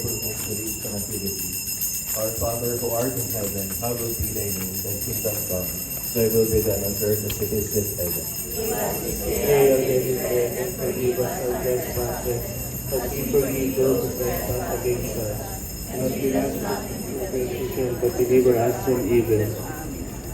for mystery of the Nativity. Our Father who art in heaven, hallowed be thy name, thy kingdom come, thy will be done on earth as it is in heaven. Today our daily bread, and forgive us our trespasses, as we forgive those who trespass against us. And not lead us into temptation, but deliver us from evil.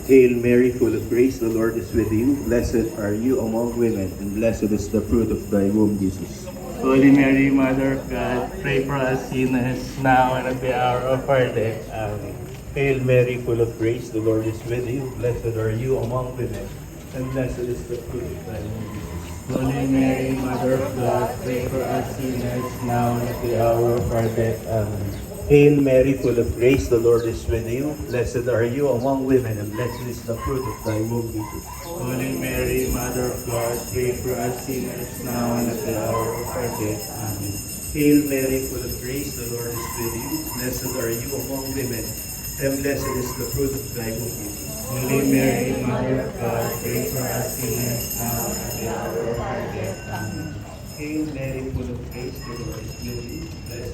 Hail Mary, full of grace, the Lord is with you. Blessed are you among women, and blessed is the fruit of thy womb, Jesus. Holy Mary, Mother of God, pray for us sinners, now and at the hour of our death. Amen. Hail Mary, full of grace, the Lord is with you. Blessed are you among women, and blessed is the fruit of thy womb, Jesus. Holy Mary, Mother of God, pray for us sinners, now and at the hour of our death. Amen. Hail Mary, full of grace, the Lord is with you. Blessed are you among women, and blessed is the fruit of thy womb, Jesus. Holy Mary, Mother of God, pray for us sinners, now and at the hour of our death. Amen. Hail Mary, full of grace, the Lord is with you. Blessed are you among women, and blessed is the fruit of thy womb, Jesus. Holy Mary, Mother of God, pray for us sinners, now and at the hour of our death. Amen. Hail Mary, full of grace, the Lord is with you. Blessed